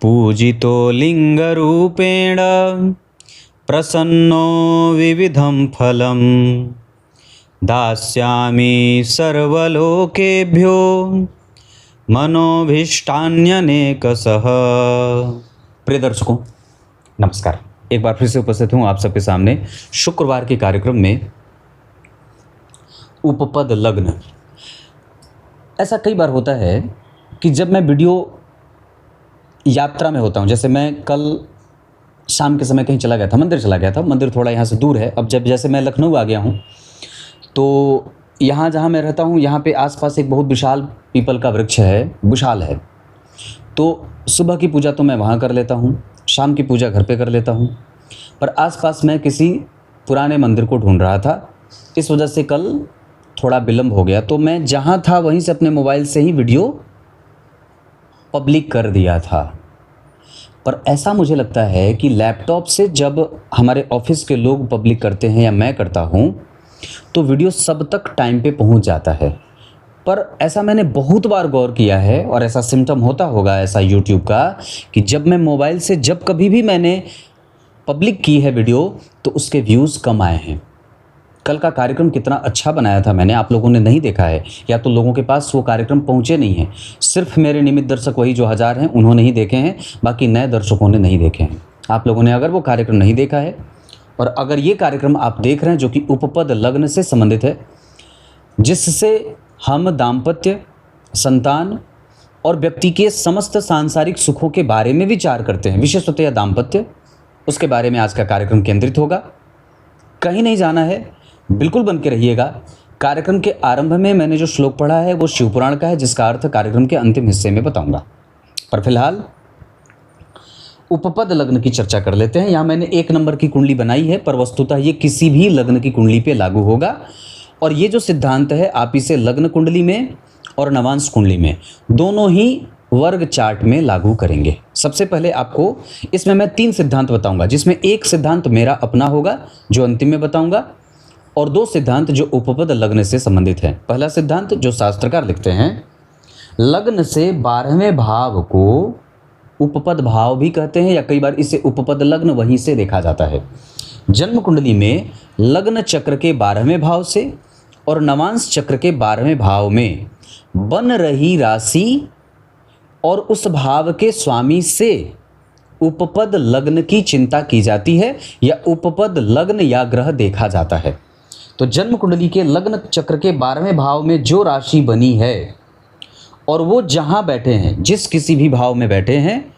पूजितो लिङ्गरूपेण प्रसन्नो विविधं फलं दास्यामि सर्वलोकेभ्यो मनोभीष्टान्यनेकशः। प्रिय दर्शकों नमस्कार, एक बार फिर से उपस्थित हूँ आप सबके सामने शुक्रवार के कार्यक्रम में उपपद लग्न। ऐसा कई बार होता है कि जब मैं वीडियो यात्रा में होता हूँ, जैसे मैं कल शाम के समय कहीं चला गया था, मंदिर चला गया था, मंदिर थोड़ा यहाँ से दूर है। अब जैसे मैं लखनऊ आ गया हूँ तो यहाँ जहाँ मैं रहता हूँ यहाँ पे आसपास एक बहुत विशाल पीपल का वृक्ष है, विशाल है। तो सुबह की पूजा तो मैं वहाँ कर लेता हूँ, शाम की पूजा घर पे कर लेता हूँ, पर आसपास मैं किसी पुराने मंदिर को ढूंढ रहा था। इस वजह से कल थोड़ा विलम्ब हो गया, तो मैं जहाँ था वहीं से अपने मोबाइल से ही वीडियो पब्लिक कर दिया था। पर ऐसा मुझे लगता है कि लैपटॉप से जब हमारे ऑफिस के लोग पब्लिक करते हैं या मैं करता हूँ तो वीडियो सब तक टाइम पे पहुँच जाता है। पर ऐसा मैंने बहुत बार गौर किया है और ऐसा सिम्टम होता होगा ऐसा यूट्यूब का कि जब मैं मोबाइल से जब कभी भी मैंने पब्लिक की है वीडियो तो उसके व्यूज़ कम आए हैं। कल का कार्यक्रम कितना अच्छा बनाया था मैंने, आप लोगों ने नहीं देखा है या तो लोगों के पास वो कार्यक्रम पहुंचे नहीं हैं। सिर्फ मेरे नियमित दर्शक वही जो 1000 हैं उन्होंने ही देखे हैं, बाकी नए दर्शकों ने नहीं देखे हैं। आप लोगों ने अगर वो कार्यक्रम नहीं देखा है और अगर ये कार्यक्रम आप देख रहे हैं जो कि उपपद लग्न से संबंधित है, जिससे हम दाम्पत्य, संतान और व्यक्ति के समस्त सांसारिक सुखों के बारे में विचार करते हैं, विशेषतः दाम्पत्य, उसके बारे में आज का कार्यक्रम केंद्रित होगा। कहीं नहीं जाना है, बिल्कुल बन के रहिएगा। कार्यक्रम के आरंभ में मैंने जो श्लोक पढ़ा है वो शिवपुराण का है, जिसका अर्थ कार्यक्रम के अंतिम हिस्से में बताऊंगा। पर फिलहाल उपपद लग्न की चर्चा कर लेते हैं। यहाँ मैंने 1 नंबर की कुंडली बनाई है, पर वस्तुतः ये किसी भी लग्न की कुंडली पे लागू होगा। और ये जो सिद्धांत है आप इसे लग्न कुंडली में और नवांश कुंडली में दोनों ही वर्ग चार्ट में लागू करेंगे। सबसे पहले आपको इसमें मैं 3 सिद्धांत बताऊंगा, जिसमें एक सिद्धांत मेरा अपना होगा जो अंतिम में बताऊंगा और 2 सिद्धांत जो उपपद लग्न से संबंधित हैं। पहला सिद्धांत जो शास्त्रकार लिखते हैं, लग्न से 12वें भाव को उपपद भाव भी कहते हैं या कई बार इसे उपपद लग्न वहीं से देखा जाता है। जन्म कुंडली में लग्न चक्र के 12वें भाव से और नवांश चक्र के 12वें भाव में बन रही राशि और उस भाव के स्वामी से उपपद लग्न की चिंता की जाती है या उपपद लग्न या ग्रह देखा जाता है। तो जन्म कुंडली के लग्न चक्र के 12वें भाव में जो राशि बनी है और वो जहां बैठे हैं, जिस किसी भी भाव में बैठे हैं,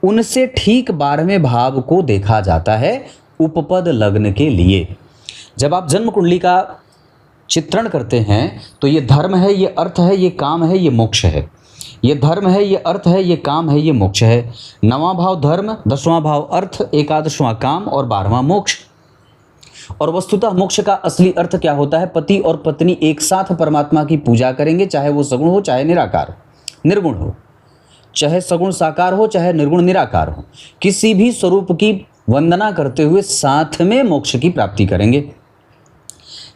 उनसे ठीक 12वें भाव को देखा जाता है उपपद लग्न के लिए। जब आप जन्म कुंडली का चित्रण करते हैं तो ये धर्म है, ये अर्थ है, ये काम है, ये मोक्ष है। ये धर्म है, ये अर्थ है, ये काम है, ये मोक्ष है। 9वां भाव धर्म, 10वां भाव अर्थ, 11वां काम और 12वां मोक्ष। और वस्तुतः मोक्ष का असली अर्थ क्या होता है? पति और पत्नी एक साथ परमात्मा की पूजा करेंगे, चाहे वो सगुण हो चाहे निराकार निर्गुण हो, चाहे सगुण साकार हो चाहे निर्गुण निराकार हो, किसी भी स्वरूप की वंदना करते हुए साथ में मोक्ष की प्राप्ति करेंगे।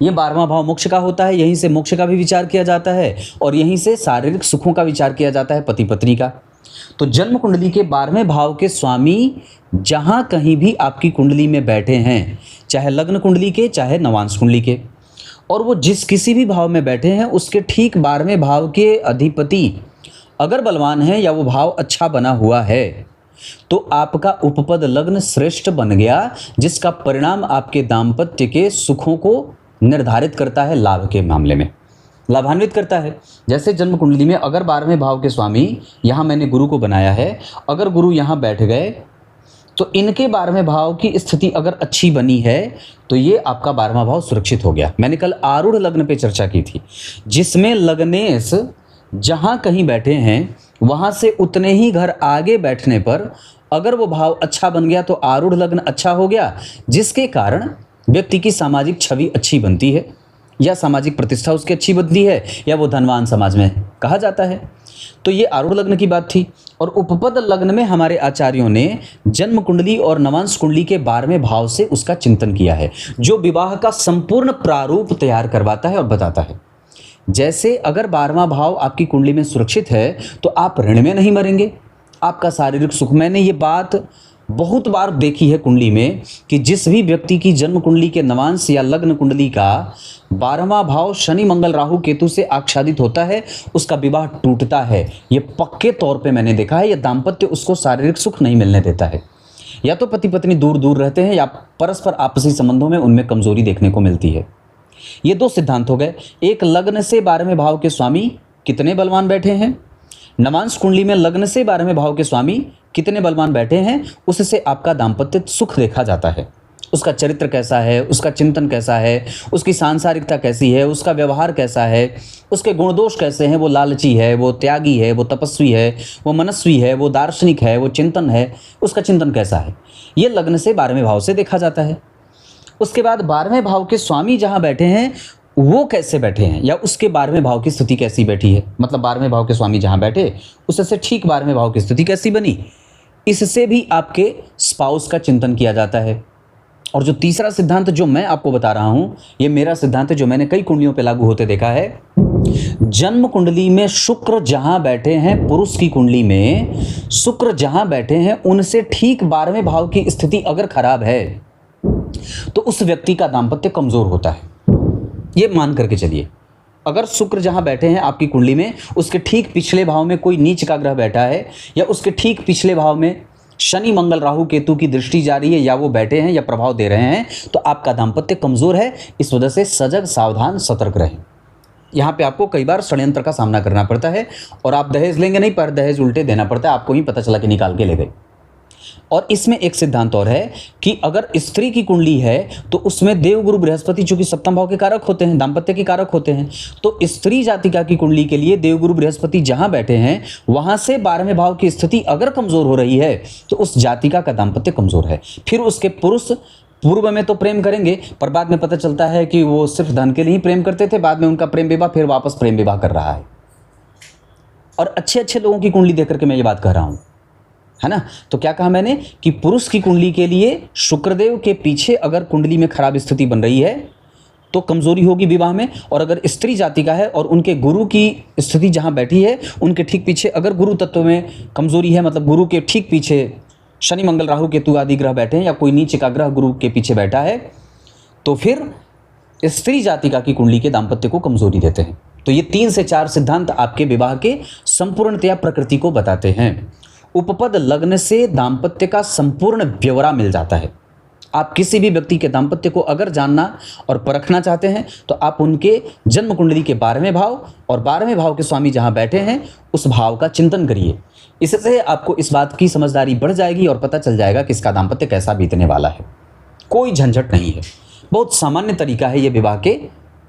ये 12वां भाव मोक्ष का होता है, यहीं से मोक्ष का भी विचार किया जाता है और यहीं से शारीरिक सुखों का विचार किया जाता है, पति पत्नी का। तो जन्म कुंडली के 12वें भाव के स्वामी जहां कहीं भी आपकी कुंडली में बैठे हैं, चाहे लग्न कुंडली के चाहे नवांश कुंडली के, और वो जिस किसी भी भाव में बैठे हैं उसके ठीक 12वें भाव के अधिपति अगर बलवान है या वो भाव अच्छा बना हुआ है तो आपका उपपद लग्न श्रेष्ठ बन गया, जिसका परिणाम आपके दाम्पत्य के सुखों को निर्धारित करता है, लाभ के मामले में लाभान्वित करता है। जैसे जन्म कुंडली में अगर 12वें भाव के स्वामी, यहाँ मैंने गुरु को बनाया है, अगर गुरु यहाँ बैठ गए तो इनके 12वें भाव की स्थिति अगर अच्छी बनी है तो ये आपका 12वां भाव सुरक्षित हो गया। मैंने कल आरूढ़ लग्न पे चर्चा की थी, जिसमें लग्नेश जहाँ कहीं बैठे हैं वहाँ से उतने ही घर आगे बैठने पर अगर वो भाव अच्छा बन गया तो आरूढ़ लग्न अच्छा हो गया, जिसके कारण व्यक्ति की सामाजिक छवि अच्छी बनती है या सामाजिक प्रतिष्ठा उसकी अच्छी बनती है या वो धनवान समाज में कहा जाता है। तो ये आरूढ़ लग्न की बात थी। और उपपद लग्न में हमारे आचार्यों ने जन्म कुंडली और नवांश कुंडली के 12वें भाव से उसका चिंतन किया है, जो विवाह का संपूर्ण प्रारूप तैयार करवाता है और बताता है। जैसे अगर 12वां भाव आपकी कुंडली में सुरक्षित है तो आप ऋण में नहीं मरेंगे, आपका शारीरिक सुख। मैंने ये बात बहुत बार देखी है कुंडली में कि जिस भी व्यक्ति की जन्म कुंडली के नवांश या लग्न कुंडली का 12वां भाव शनि मंगल राहु केतु से आच्छादित होता है, उसका विवाह टूटता है। ये पक्के तौर पे मैंने देखा है। ये दाम्पत्य उसको शारीरिक सुख नहीं मिलने देता है। या तो पति पत्नी दूर दूर रहते हैं या परस्पर आपसी संबंधों में उनमें कमजोरी देखने को मिलती है। ये दो सिद्धांत हो गए। एक, लग्न से 12वें भाव के स्वामी कितने बलवान बैठे हैं। नवांश कुंडली में लग्न से 12वें भाव के स्वामी कितने बलवान बैठे हैं, उससे आपका दाम्पत्य सुख देखा जाता है। उसका चरित्र कैसा है, उसका चिंतन कैसा है, उसकी सांसारिकता कैसी है, उसका व्यवहार कैसा है, उसके गुण दोष कैसे हैं, वो लालची है, वो त्यागी है, वो तपस्वी है, वो मनस्वी है, वो दार्शनिक है, वो चिंतन है, उसका चिंतन कैसा है, ये लग्न से 12वें भाव से देखा जाता है। उसके बाद 12वें भाव के स्वामी जहाँ बैठे हैं वो कैसे बैठे हैं, या उसके 12वें भाव की स्थिति कैसी बैठी है, मतलब 12वें भाव के स्वामी जहाँ बैठे उससे ठीक 12वें भाव की स्थिति कैसी बनी, इससे भी आपके स्पाउस का चिंतन किया जाता है। और जो तीसरा सिद्धांत जो मैं आपको बता रहा हूँ, ये मेरा सिद्धांत है जो मैंने कई कुंडलियों पे लागू होते देखा है। जन्म कुंडली में शुक्र जहाँ बैठे हैं, पुरुष की कुंडली में शुक्र जहाँ बैठे हैं, उनसे ठीक 12वें भाव की स्थिति अगर खराब है तो उस व्यक्ति का दाम्पत्य कमजोर होता है। ये मान करके चलिए, अगर शुक्र जहां बैठे हैं आपकी कुंडली में, उसके ठीक पिछले भाव में कोई नीच का ग्रह बैठा है, या उसके ठीक पिछले भाव में शनि मंगल राहु केतु की दृष्टि जारी है, या वो बैठे हैं या प्रभाव दे रहे हैं, तो आपका दाम्पत्य कमजोर है। इस वजह से सजग, सावधान, सतर्क रहें। यहाँ पे आपको कई बार षड्यंत्र का सामना करना पड़ता है और आप दहेज लेंगे नहीं, पर दहेज उल्टे देना पड़ता है। आपको ही पता चला कि निकाल के ले गए। और इसमें एक सिद्धांत और है कि अगर स्त्री की कुंडली है तो उसमें देवगुरु बृहस्पति चूंकि सप्तम भाव के कारक होते हैं, दाम्पत्य के कारक होते हैं, तो स्त्री जातिका की कुंडली के लिए देवगुरु बृहस्पति जहां बैठे हैं वहां से 12वें भाव की स्थिति अगर कमजोर हो रही है तो उस जातिका का दाम्पत्य कमजोर है। फिर उसके पुरुष पूर्व में तो प्रेम करेंगे, पर बाद में पता चलता है कि वो सिर्फ धन के लिए ही प्रेम करते थे, बाद में उनका प्रेम विवाह फिर वापस प्रेम विवाह कर रहा है। और अच्छे अच्छे लोगों की कुंडली देख करके मैं ये बात कह रहा हूं, है ना। तो क्या कहा मैंने कि पुरुष की कुंडली के लिए शुक्रदेव के पीछे अगर कुंडली में खराब स्थिति बन रही है तो कमजोरी होगी विवाह में। और अगर स्त्री जाति का है और उनके गुरु की स्थिति जहां बैठी है उनके ठीक पीछे अगर गुरु तत्व में कमजोरी है, मतलब गुरु के ठीक पीछे शनि मंगल राहु केतु आदि ग्रह बैठे हैं या कोई नीचे का ग्रह गुरु के पीछे बैठा है, तो फिर स्त्री जातिका की कुंडली के दाम्पत्य को कमजोरी देते हैं। तो ये 3 से 4 सिद्धांत आपके विवाह के संपूर्णतया प्रकृति को बताते हैं। उपपद लग्न से दाम्पत्य का संपूर्ण ब्यौरा मिल जाता है। आप किसी भी व्यक्ति के दाम्पत्य को अगर जानना और परखना चाहते हैं तो आप उनके जन्म कुंडली के 12वें भाव और 12वें भाव के स्वामी जहां बैठे हैं उस भाव का चिंतन करिए। इससे आपको इस बात की समझदारी बढ़ जाएगी और पता चल जाएगा कि इसका दाम्पत्य कैसा बीतने वाला है। कोई झंझट नहीं है, बहुत सामान्य तरीका है ये विवाह के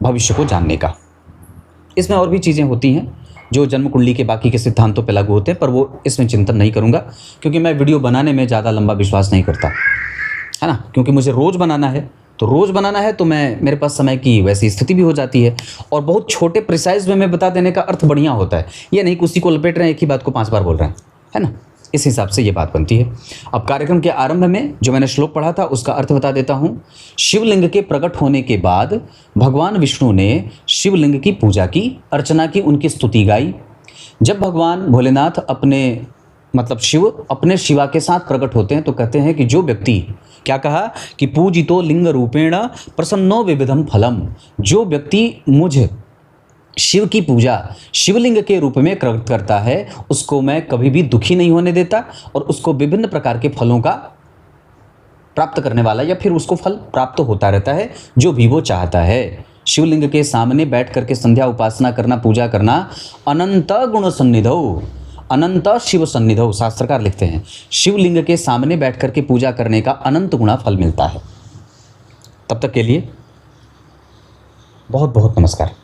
भविष्य को जानने का। इसमें और भी चीज़ें होती हैं जो जन्म कुंडली के बाकी के सिद्धांतों पर लागू होते हैं, पर वो इसमें चिंतन नहीं करूंगा क्योंकि मैं वीडियो बनाने में ज़्यादा लंबा विश्वास नहीं करता, है ना। क्योंकि मुझे रोज़ बनाना है, तो रोज़ बनाना है तो मेरे पास समय की वैसी स्थिति भी हो जाती है। और बहुत छोटे प्रिसाइज में बता देने का अर्थ बढ़िया होता है। ये नहीं कि उसी को लपेट रहे हैं, एक ही बात को 5 बार बोल रहे हैं, है ना। इस हिसाब से ये बात बनती है। अब कार्यक्रम के आरंभ में जो मैंने श्लोक पढ़ा था उसका अर्थ बता देता हूँ। शिवलिंग के प्रकट होने के बाद भगवान विष्णु ने शिवलिंग की पूजा की, अर्चना की, उनकी स्तुति गाई। जब भगवान भोलेनाथ शिव अपने शिवा के साथ प्रकट होते हैं तो कहते हैं कि जो व्यक्ति, क्या कहा कि पूजितो लिंग रूपेण प्रसन्नो विविधम फलम, जो व्यक्ति मुझे शिव की पूजा शिवलिंग के रूप में करता है उसको मैं कभी भी दुखी नहीं होने देता और उसको विभिन्न प्रकार के फलों का प्राप्त करने वाला या फिर उसको फल प्राप्त होता रहता है जो भी वो चाहता है। शिवलिंग के सामने बैठ करके संध्या उपासना करना, पूजा करना, अनंत गुण सन्निधौ, अनंत शिव सन्निधौ, शास्त्रकार लिखते हैं शिवलिंग के सामने बैठ करके पूजा करने का अनंत गुणा फल मिलता है। तब तक के लिए बहुत बहुत नमस्कार।